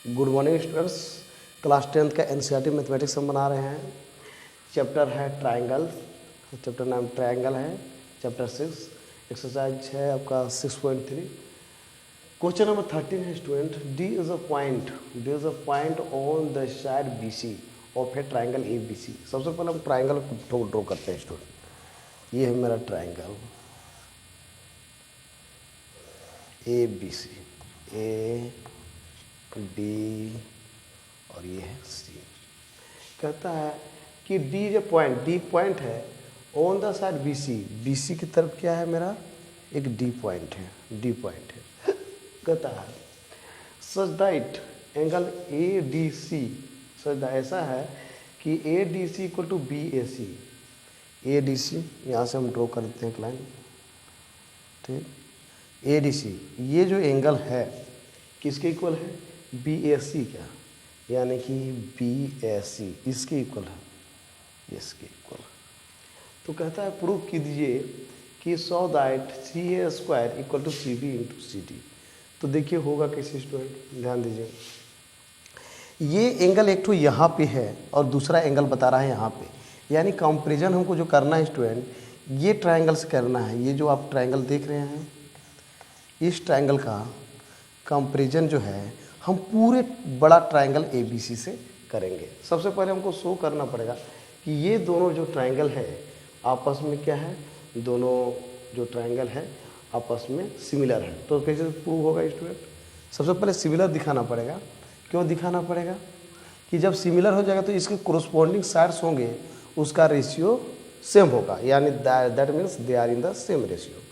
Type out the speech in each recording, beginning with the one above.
Good morning students. Class 10th का NCERT mathematics हम बना रहे हैं। चैप्टर है ट्रायंगल, चैप्टर नाम ट्रायंगल है, चैप्टर 6। एक्सरसाइज है आपका 6.3। क्वेश्चन नंबर 13 है student, D is a point on the side B C of a triangle A B C. सबसे पहले हम ट्रायंगल को ड्रॉ करते हैं स्टूडेंट। ये है मेरा triangle A B C, A D और ये है सी। कहता है कि डी जो पॉइंट है on the side B C, B C की तरफ क्या है मेरा एक डी पॉइंट है। कहता है such that angle A D C, such that ऐसा है कि A D C equal to B A C. A D C यहाँ से हम ड्रॉ कर देते हैं एक लाइन, ठीक। ए डी सी ये जो एंगल है किसके इक्वल है, बी ए सी का, यानी कि बी ए सी इसके इक्वल है, इसके इक्वल। तो कहता है प्रूव कीजिए कि so that C A square equal to C B into C D. तो देखिए होगा कैसे स्टूडेंट, ध्यान दीजिए। ये एंगल एक तो यहाँ पे है और दूसरा एंगल बता रहा है यहाँ पे, यानी कंपेरिजन हमको जो करना है स्टूडेंट, ये ट्रायंगल से करना है। ये जो आप ट्रायंगल देख रहे हैं, इस ट्रायंगल का कंपेरिजन जो है हम पूरे बड़ा ट्रायंगल ए बी सी से करेंगे। सबसे पहले हमको शो करना पड़ेगा कि ये दोनों जो ट्रायंगल है आपस में क्या है, दोनों जो ट्रायंगल है आपस में सिमिलर है। तो कैसे प्रूव होगा स्टूडेंट, सबसे पहले सिमिलर दिखाना पड़ेगा। क्यों दिखाना पड़ेगा कि जब सिमिलर हो जाएगा तो इसके कोरोस्पोंडिंग साइड्स होंगे, उसका रेशियो सेम होगा, यानी that means they are in the same ratio.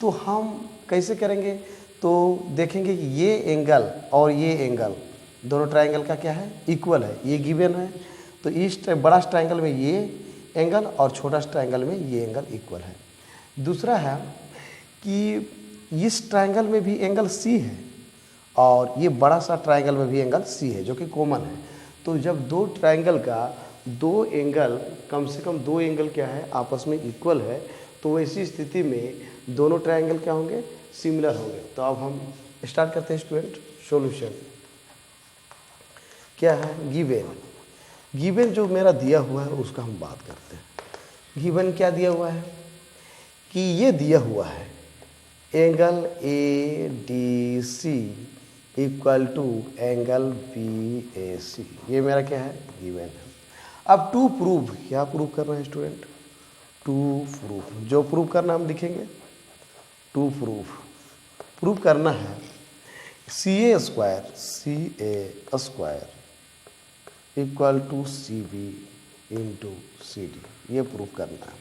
तो हम कैसे करेंगे, तो देखेंगे कि ये एंगल और ये एंगल दोनों ट्रायंगल का क्या है, इक्वल है, ये गिवन है। तो इस बड़ा ट्रायंगल में ये एंगल और छोटा ट्रायंगल में ये एंगल इक्वल है। दूसरा है कि इस ट्रायंगल में भी एंगल सी है और ये बड़ा सा ट्रायंगल में भी एंगल सी है जो कि कॉमन है। तो जब दो ट्रायंगल का दो एंगल, कम से कम दो एंगल क्या है आपस में इक्वल है, तो वैसी स्थिति में दोनों ट्रायंगल क्या होंगे, सिमिलर होंगे। तो अब हम स्टार्ट करते हैं स्टूडेंट सॉल्यूशन। क्या है गिवन जो मेरा दिया हुआ है उसका हम बात करते हैं। गिवन क्या दिया हुआ है कि ये दिया हुआ है angle A D C equal to angle B A C. ये मेरा क्या है, गिवन है। अब टू प्रूव, क्या प्रूव करना है स्टूडेंट, टू प्रूफ। जो प्रूव करना हम लिखेंगे, टू प्रूफ करना है C A square equal to C B into C D. ये प्रूफ करना है।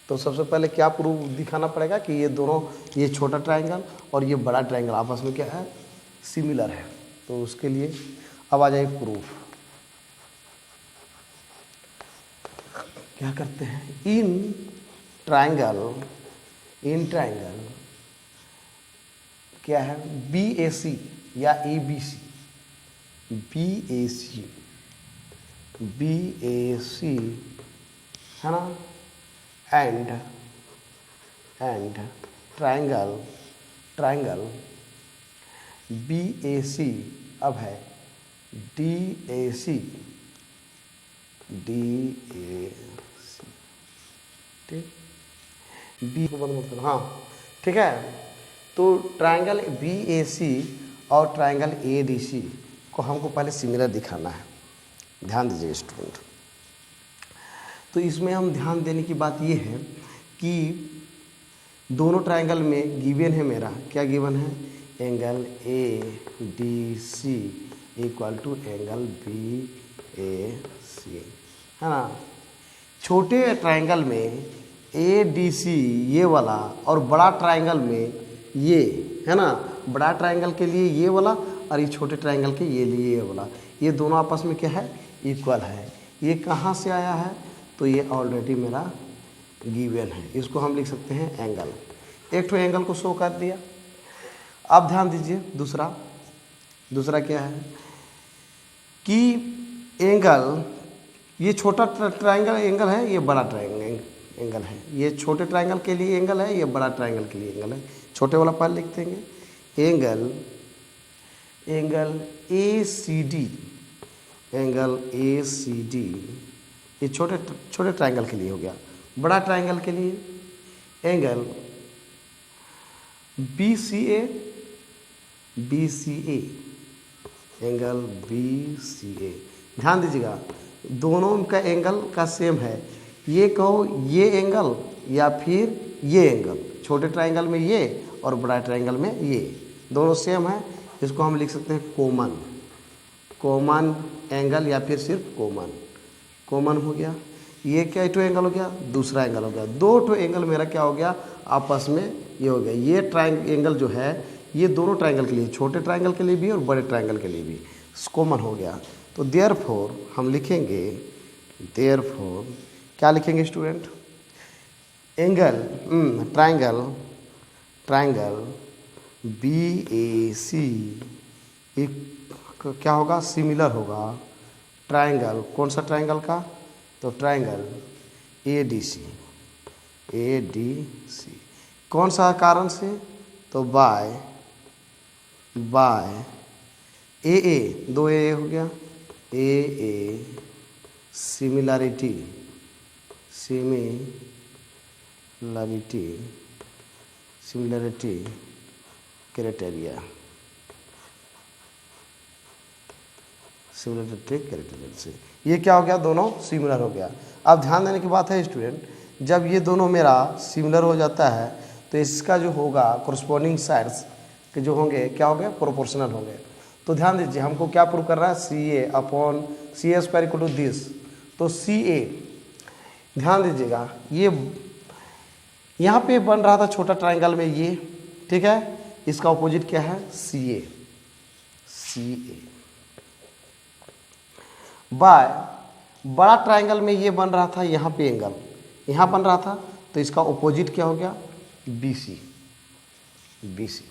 तो सबसे पहले क्या प्रूफ दिखाना पड़ेगा कि ये दोनों, ये छोटा ट्रायंगल और ये बड़ा ट्रायंगल आपस में क्या है, सिमिलर है। तो उसके लिए अब आ जाए प्रूफ। क्या करते हैं, इन ट्रायंगल क्या है, बी ए सी या ए B C, B A C है ना, एंड ट्रायंगल बी ए सी अब है डी ए सी, ठीक। बी को बंद मत करो, हाँ ठीक है। तो ट्रायंगल बी ए सी और ट्रायंगल ए डी सी को हमको पहले सिमिलर दिखाना है। ध्यान दीजिए स्टूडेंट। तो इसमें हम ध्यान देने की बात ये है कि दोनों ट्रायंगल में गिवन है मेरा, क्या गिवन है, angle A D C equal to angle B A C, है ना। छोटे ट्रायंगल में ए डी सी ये वाला और बड़ा ट्रायंगल में ये, है ना। बड़ा ट्रायंगल के लिए ये वाला और ये छोटे ट्रायंगल के ये वाला, ये दोनों आपस में क्या है, इक्वल है। ये कहाँ से आया है, तो ये ऑलरेडी मेरा गिवन है। इसको हम लिख सकते हैं एंगल। एक तो एंगल को शो कर दिया। अब ध्यान दीजिए दूसरा क्या है कि एंगल, ये छोटा ट्रायंगल एंगल है, ये बड़ा ट्रायंगल एंगल है। ये छोटे ट्रायंगल के लिए एंगल है, ये बड़ा ट्रायंगल के लिए एंगल है। छोटे वाला पहले लिख देंगे, angle angle A C D, angle A C D, ये छोटे छोटे ट्रायंगल के लिए हो गया। बड़ा ट्रायंगल के लिए एंगल बी सी ए, बी सी ए, एंगल बी सी ए। ध्यान दीजिएगा दोनों का एंगल का सेम है। ये कहो ये एंगल या फिर ये एंगल, छोटे ट्रायंगल में ये और बड़ा ट्रायंगल में ये दोनों सेम है। इसको हम लिख सकते हैं कॉमन, कॉमन एंगल या फिर सिर्फ कॉमन, कॉमन हो गया। ये क्या टू एंगल हो गया, दूसरा एंगल हो गया। दो ठो एंगल मेरा क्या हो गया आपस में ये हो गया। ये एंगल जो है ये दोनों ट्रायंगल के लिए, छोटे ट्रायंगल के लिए भी और बड़े ट्रायंगल के लिए भी कॉमन हो गया। तो देयरफॉर हम लिखेंगे, देयरफॉर क्या लिखेंगे student, angle triangle, triangle B A C क्या होगा, सिमिलर होगा ट्रायंगल, कौन सा ट्रायंगल का, तो triangle A D C, A D C. कौन सा कारण से, तो बाय, बाय ए दो ए हो गया, ए similarity, similarity, similarity criteria, similarity criteria से ये क्या हो गया, दोनों सिमिलर हो गया। अब ध्यान देने की बात है स्टूडेंट, जब ये दोनों मेरा सिमिलर हो जाता है तो इसका जो होगा कोरस्पॉन्डिंग साइड्स के जो होंगे क्या होंगे, प्रोपोर्शनल होंगे। तो ध्यान दीजिए हमको क्या प्रूव कर रहा है, C A upon C A square equal to this. तो सी ए ध्यान दीजिएगा ये यहाँ पे बन रहा था छोटा ट्रायंगल में ये, ठीक है, इसका ऑपोजिट क्या है, सी ए, सी ए बाय बड़ा ट्रायंगल में ये बन रहा था यहाँ पे एंगल, यहाँ बन रहा था तो इसका ऑपोजिट क्या हो गया, B C, B C,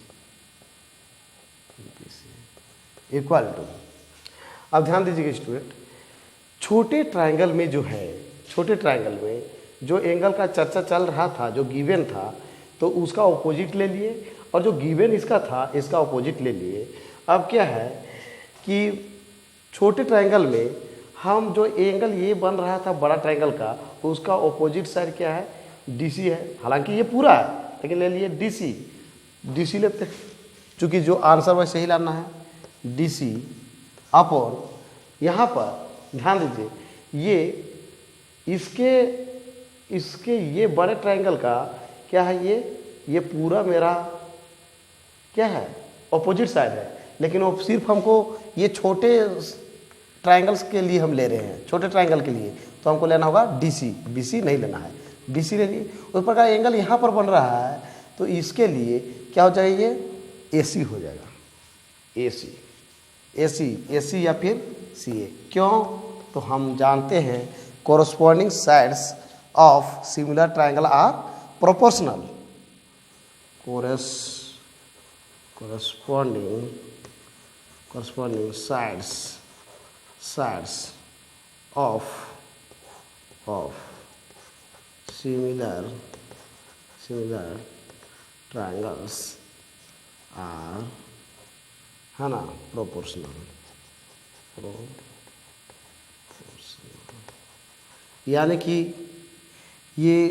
B C equal to. अब ध्यान दीजिएगा स्टूडेंट, छोटे ट्रायंगल में जो है, छोटे ट्रायंगल में जो एंगल का चर्चा चल रहा था, जो गिवन था, तो उसका ऑपोजिट ले लिए और जो गिवन इसका था इसका ऑपोजिट ले लिए। अब क्या है कि छोटे ट्रायंगल में हम जो एंगल ये बन रहा था बड़ा ट्रायंगल का, उसका ऑपोजिट साइड क्या है, डीसी है। हालांकि ये पूरा है लेकिन ले लिए डीसी, डीसी लेते हैं चूँकि जो आंसर वैसे ही लाना है, डीसी अपॉन यहाँ पर ध्यान दीजिए ये इसके ये बड़े ट्रायंगल का क्या है, ये पूरा मेरा क्या है, ऑपोजिट साइड है। लेकिन वो सिर्फ हमको ये छोटे ट्रायंगल्स के लिए हम ले रहे हैं, छोटे ट्रायंगल के लिए तो हमको लेना होगा डीसी, बीसी नहीं लेना है, डीसी ले लिए। उस प्रकार एंगल यहाँ पर बन रहा है तो इसके लिए क्या हो जाएगा, ये एसी हो जाएगा, एसी, एसी, एसी या फिर सी ए। क्यों, तो हम जानते हैं corresponding sides of similar triangle are proportional, corresponding sides of similar triangles are है ना प्रोपोर्शनल, यानी कि ये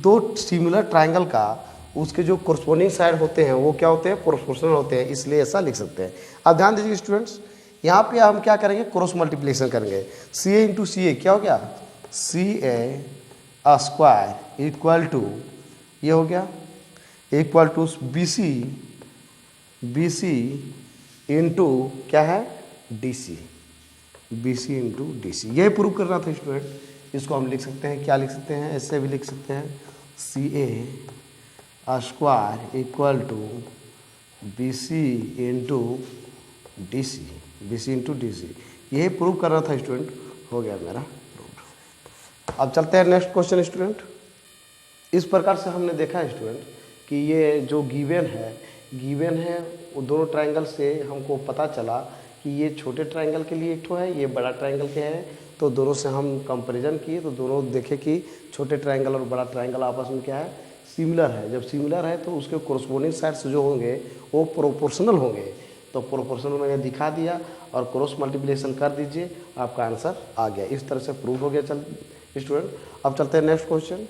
दो सिमिलर ट्रायंगल का उसके जो कोरस्पॉन्डिंग साइड होते हैं वो क्या होते हैं, प्रोपोर्शनल होते हैं, इसलिए ऐसा लिख सकते हैं। अब ध्यान दीजिए स्टूडेंट्स, यहाँ पे हम क्या करेंगे, क्रॉस मल्टीप्लिकेशन करेंगे। सी ए इंटू सी ए क्या हो गया, C A square equal to ये हो गया equal to B C, B C into क्या है, D C, B C into D C. यही प्रूव करना था स्टूडेंट। इसको हम लिख सकते हैं, क्या लिख सकते हैं, ऐसे भी लिख सकते हैं, C A square equal to B C into D C, B C into D C. यही प्रूव कर रहा था स्टूडेंट, हो गया मेरा प्रूव। अब चलते हैं नेक्स्ट क्वेश्चन स्टूडेंट। इस प्रकार से हमने देखा है स्टूडेंट कि ये जो गिवन है वो दोनों ट्रायंगल से हमको पता चला कि ये छोटे ट्रायंगल के लिए एक ठो है, ये बड़ा ट्रायंगल के है। तो दोनों से हम कंपैरिजन किए तो दोनों देखे कि छोटे ट्रायंगल और बड़ा ट्रायंगल आपस में क्या है, सिमिलर है। जब सिमिलर है तो उसके कोरस्पॉन्डिंग साइड्स जो होंगे वो प्रोपोर्शनल होंगे। तो प्रोपोर्शन में मैंने दिखा दिया और क्रॉस मल्टीप्लिकेशन कर दीजिए, आपका आंसर आ गया। इस तरह से प्रूव हो गया। चल स्टूडेंट, अब चलते हैं नेक्स्ट क्वेश्चन।